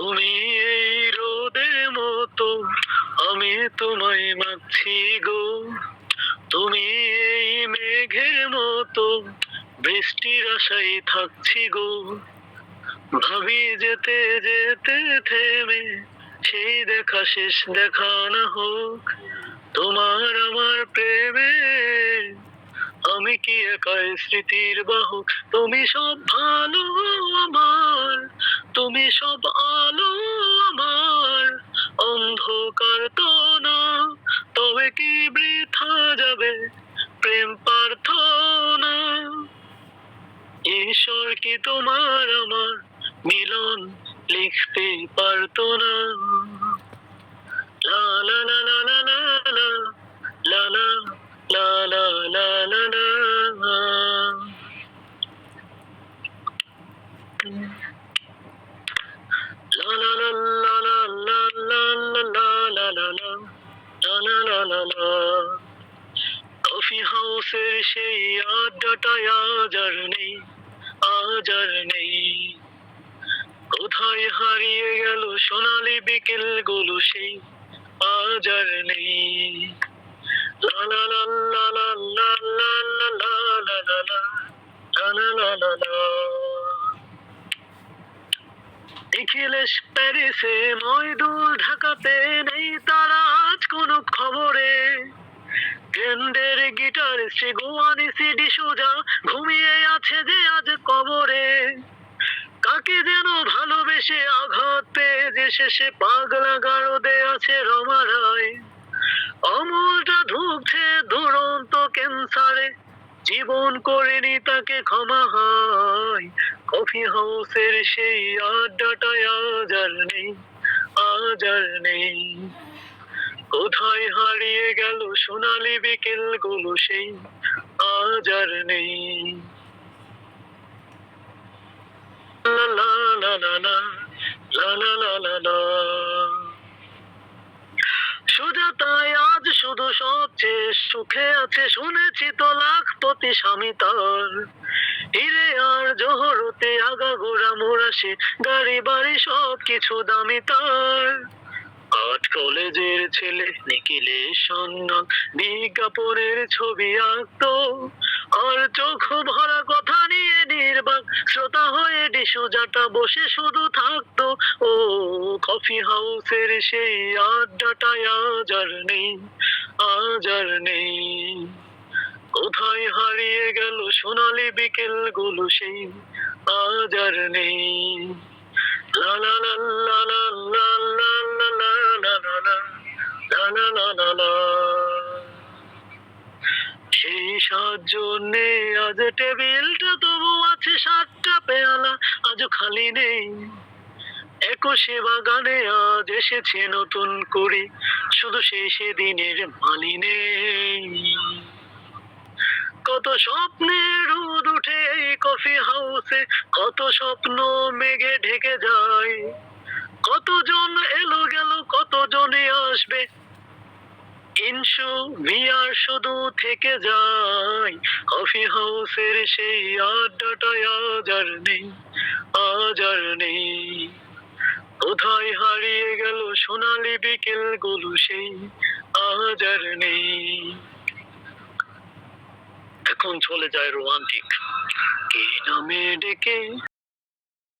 তুমি এই রোদের মতো, আমি তোমায় মাগছি গো। তুমি এই মেঘের মতো, বৃষ্টির আশায় থাকছি গো। ভাবি যেতে যেতে থেমে, সেই দেখা শেষ দেখা না হোক তোমার আমার প্রেমে। আমি কি একাই স্মৃতির বাহক? তুমি সব ভালো আমার, তুমি সব আলো আমার। অন্ধকার তো না, তবে কি বৃথা যাবে প্রেম প্রার্থনা? ঈশ্বর কি তোমার আমার মিলন লিখতে পারতো না? লা লা লা লা লা লা লা লা লা লা লা লা লা লা। লা লা লা লা লা লা লা লা লা লা লা লা লা লা লা। কফি হাউসের সেই আড্ডাটায় আজ আর নেই, আজ আর নেই। কোথায় হারিয়ে গেল সোনালি বিকেল গুলো সেই, আজ আর নেই। লা লা লা লা লা লা লা লা লা লা লা লা লা লা লা লা। নিখিলেশ প্যারিসে, মইদুল ঢাকাতে, নেই তারা আজ কোনো খবরে। গেন্ডের গিটার সে গোয়ানি সিডি সোজা ঘুমিয়ে আছে যে আজ কবরে। কাকে যেন ভালোবেসে আঘাত পেয়ে যে শেষে পাগলা গারদে আছে রমারায়। অমলটা ধুকছে দুরন্ত ক্যান্সারে, জীবন করেনি তাকে ক্ষমা হয়। কফি হাউসের সেই আড্ডাটায় আজ আর নেই, আজ আর নেই। কোথায় হারিয়ে গেল সোনালি বিকেল গুলো সেই, আজ আর নেই। লা লা লা লা লা লা লা লা লা লা। সুজাতায় আজ শুধু সবচেয়ে সুখে আছে, শুনেছি তো লাখপতি স্বামী তার। হিরে আর জহরতে আগাগোড়া মোরাসে, গাড়ি বাড়ি সব কিছু দামি তার। আজ কলেজের ছেলে নিখিলের সন্ন্যাল বিজ্ঞাপনের ছবি আঁকতো, আর চোখ ভরা কথা নিয়ে নির্বাক শ্রোতা হয়ে ডিসুজাটা বসে শুধু থাকতো। ও কফি হাউসের সেই আড্ডাটায় আজ আর নেই, আজ আর নেই। কোথায় হারিয়ে গেল সোনালি বিকেল গুলো সেই, আজ আর নেই। লা লা লা লা লা লা লা লা লা লা লা লা লা লা লা লা। সেই সাতজনে আজ টেবিলটা তবু আছে, সাতটা পেয়ালা আজও খালি নেই। একুশে বাগানে আজ এসেছে নতুন করে, শুধু সেই সেদিনের মালি নেই। কত স্বপ্নের রোদ উঠে এই কফি হাউসে, কত স্বপ্ন মেঘে ঢেকে যায়। কতজন এলো গেল, কতজনে আসবে, ইনসু ভিআর শুধু থেকে যায়। কফি হাউসের সেই আড্ডাটায় আজ আর নেই, আজ আর নেই। কোথায় হারিয়ে গেল সোনালি বিকেল গুলো সেই, আজ আর নেই। এখন চলে যায় রোমান্টিক, কে নামে ডেকে